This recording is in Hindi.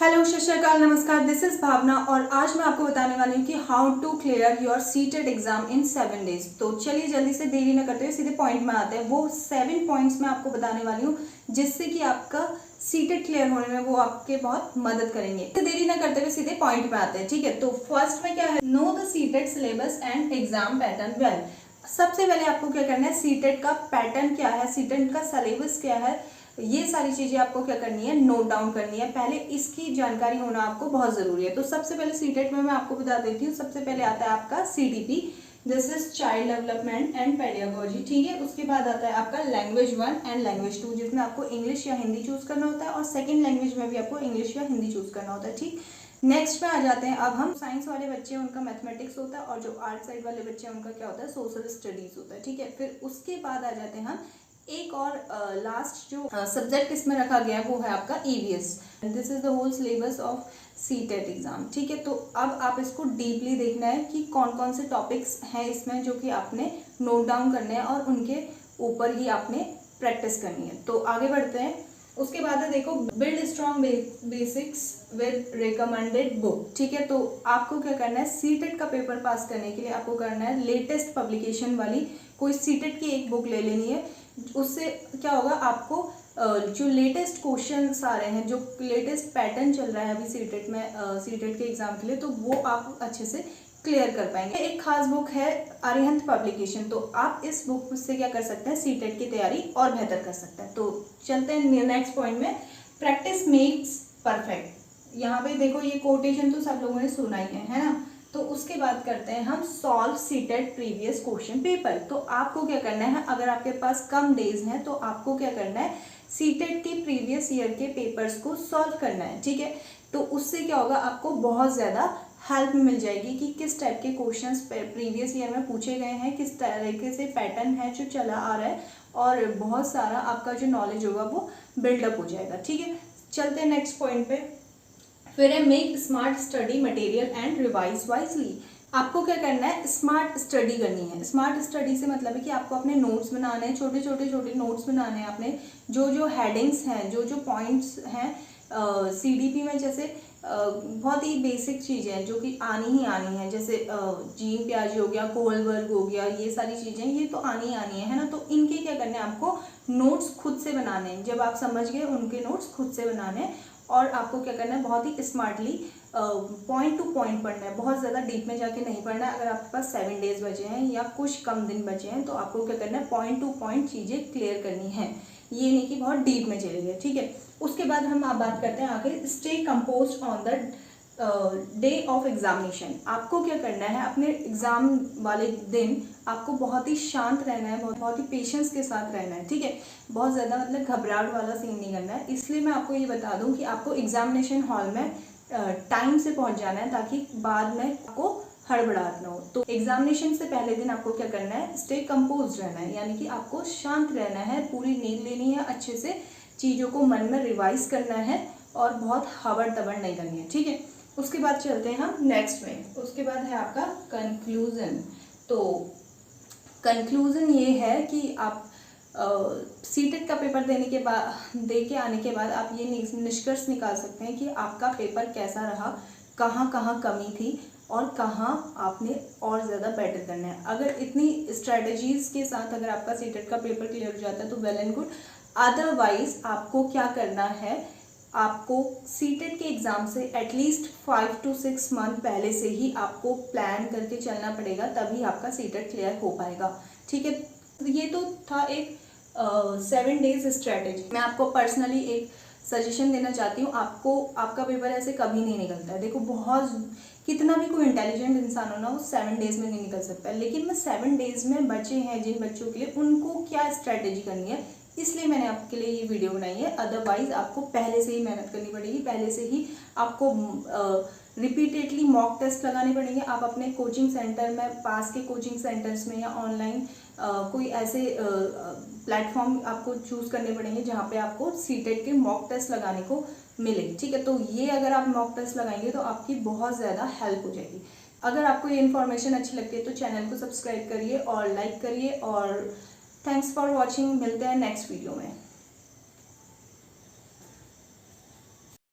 हेलो, सत श्री अकाल, नमस्कार। दिस इज भावना और आज मैं आपको बताने वाली हूँ कि how to clear your CTET exam in 7 days. तो चलिए जल्दी से देरी न करते हुए सीधे पॉइंट में आते हैं। वो 7 पॉइंट्स मैं आपको बताने वाली हूँ जिससे कि आपका सीटेट क्लियर होने में वो आपके बहुत मदद करेंगे। तो देरी न करते हुए सीधे पॉइंट में आते हैं, ठीक है। तो फर्स्ट में क्या है, know the CTET syllabus and exam pattern well. सबसे पहले आपको क्या करना है, सीटेट का पैटर्न क्या है, सीटेट का सिलेबस क्या है, ये सारी चीजें आपको क्या करनी है, नोट डाउन करनी है। पहले इसकी जानकारी होना आपको बहुत जरूरी है। तो सबसे पहले सीटेट में मैं आपको बता देती हूँ। सबसे पहले आता है आपका CDP, this is child development and pedagogy, ठीक है। उसके बाद आता है आपका लैंग्वेज 1 एंड लैंग्वेज 2, जिसमें आपको इंग्लिश या हिंदी चूज करना होता है, और सेकेंड लैंग्वेज में भी आपको इंग्लिश या हिंदी चूज करना होता है, ठीक। नेक्स्ट में आ जाते हैं, अब हम साइंस वाले बच्चे हैं उनका मैथमेटिक्स होता है, और जो आर्ट साइड वाले बच्चे हैं उनका क्या होता है, सोशल स्टडीज होता है, ठीक है। फिर उसके बाद आ जाते हैं हम एक और लास्ट जो सब्जेक्ट इसमें रखा गया है वो है आपका EVS. This is the whole syllabus of CTET exam, ठीक है। तो अब आप इसको डीपली देखना है कि कौन कौन से टॉपिक्स हैं इसमें जो कि आपने नोट डाउन करने हैं और उनके ऊपर ही आपने प्रैक्टिस करनी है। तो आगे बढ़ते हैं। उसके बाद है, देखो, build strong basics with recommended book, ठीक है। तो आपको क्या करना है, सीटेट का पेपर पास करने के लिए आपको करना है लेटेस्ट पब्लिकेशन वाली कोई सीटेट की एक बुक ले लेनी है। उससे क्या होगा, आपको जो लेटेस्ट क्वेश्चंस आ रहे हैं, जो लेटेस्ट पैटर्न चल रहा है अभी सीटेट में, सीटेट के एग्जाम के लिए, तो वो आप अच्छे से क्लियर कर पाएंगे। एक खास बुक है अरिहंत पब्लिकेशन, तो आप इस बुक से क्या कर सकते हैं, सीटेट की तैयारी और बेहतर कर सकते हैं। तो चलते हैं नेक्स्ट पॉइंट में, प्रैक्टिस मेक्स परफेक्ट। यहाँ पे देखो, ये कोटेशन तो सब लोगों ने सुना ही है ना। तो उसके बाद करते हैं हम solve CTET previous question paper. तो आपको क्या करना है, अगर आपके पास कम डेज हैं तो आपको क्या करना है, सीटेट के प्रीवियस ईयर के पेपर्स को सॉल्व करना है, ठीक है। तो उससे क्या होगा, आपको बहुत ज़्यादा हेल्प मिल जाएगी कि किस टाइप के क्वेश्चंस प्रीवियस ईयर में पूछे गए हैं, किस तरीके से पैटर्न है जो चला आ रहा है, और बहुत सारा आपका जो नॉलेज होगा वो बिल्डअप हो जाएगा, ठीक है। चलते हैं नेक्स्ट पॉइंट पे। फिर है make smart study material and revise wisely. आपको क्या करना है, स्मार्ट स्टडी करनी है। स्मार्ट स्टडी से मतलब है कि आपको अपने नोट्स बनाने हैं, छोटे छोटे नोट्स बनाने हैं। आपने जो जो हेडिंग्स हैं, जो जो पॉइंट्स हैं सीडीपी में, जैसे बहुत ही बेसिक चीज़ें हैं जो कि आनी ही आनी है, जैसे जीन प्याजी हो गया, कोहलबर्ग हो गया, ये सारी चीज़ें ये तो आनी ही आनी है ना। तो इनके क्या करने हैं, आपको नोट्स खुद से बनाने हैं। जब आप समझ गए, उनके नोट्स खुद से बनाने हैं, और आपको क्या करना है, बहुत ही स्मार्टली पॉइंट टू पॉइंट पढ़ना है। बहुत ज़्यादा डीप में जाके नहीं पढ़ना है। अगर आपके पास 7 डेज बचे हैं या कुछ कम दिन बचे हैं तो आपको क्या करना है, पॉइंट टू पॉइंट चीज़ें क्लियर करनी है, ये नहीं कि बहुत डीप में चले गए, ठीक है। उसके बाद हम आप बात करते हैं आगे, stay compose on the day of examination. आपको क्या करना है, अपने एग्जाम वाले दिन आपको बहुत ही शांत रहना है, बहुत ही पेशेंस के साथ रहना है, ठीक है। बहुत ज़्यादा मतलब घबराहट वाला सीन नहीं करना है। इसलिए मैं आपको ये बता दूं कि आपको एग्जामिनेशन हॉल में टाइम से पहुंच जाना है, ताकि बाद में आपको हड़बड़ाहट ना हो। तो एग्जामिनेशन से पहले दिन आपको क्या करना है, स्टे कंपोज रहना है, यानी कि आपको शांत रहना है, पूरी नींद लेनी है, अच्छे से चीज़ों को मन में रिवाइज करना है, और बहुत हबड़ तबड़ नहीं करनी है, ठीक है। उसके बाद चलते हैं हम नेक्स्ट में। उसके बाद है आपका कंक्लूजन। तो कंक्लूजन ये है कि आप सीटेट का पेपर दे के आने के बाद आप ये निष्कर्ष निकाल सकते हैं कि आपका पेपर कैसा रहा, कहाँ कहाँ कमी थी, और कहाँ आपने और ज़्यादा बेटर करना है। अगर इतनी स्ट्रेटजीज के साथ अगर आपका सीटेट का पेपर क्लियर हो जाता है तो वेल एंड गुड। अदरवाइज आपको क्या करना है, आपको सीटेट के एग्ज़ाम से एटलीस्ट 5 to 6 मंथ पहले से ही आपको प्लान करके चलना पड़ेगा, तभी आपका सीटेट क्लियर हो पाएगा, ठीक है। तो ये तो था एक 7 डेज स्ट्रेटेजी। मैं आपको पर्सनली एक सजेशन देना चाहती हूँ। आपको आपका पेपर ऐसे कभी नहीं निकलता है। देखो, बहुत कितना भी कोई इंटेलिजेंट इंसान हो ना, वो 7 डेज में नहीं निकल सकता है। लेकिन मैं 7 डेज में बचे हैं जिन बच्चों के लिए, उनको क्या स्ट्रेटेजी करनी है, इसलिए मैंने आपके लिए ये वीडियो बनाई है। अदरवाइज आपको पहले से ही मेहनत करनी पड़ेगी, पहले से ही आपको रिपीटेडली मॉक टेस्ट लगाने पड़ेंगे। आप अपने कोचिंग सेंटर में, पास के कोचिंग सेंटर्स में, या ऑनलाइन कोई ऐसे प्लेटफॉर्म आपको चूज़ करने पड़ेंगे जहाँ पे आपको सीटेट के मॉक टेस्ट लगाने को मिले, ठीक है। तो ये अगर आप मॉक टेस्ट लगाएंगे तो आपकी बहुत ज़्यादा हेल्प हो जाएगी। अगर आपको ये इन्फॉर्मेशन अच्छी लगती है तो चैनल को सब्सक्राइब करिए और लाइक करिए, और थैंक्स फॉर वॉचिंग। मिलते हैं नेक्स्ट वीडियो में।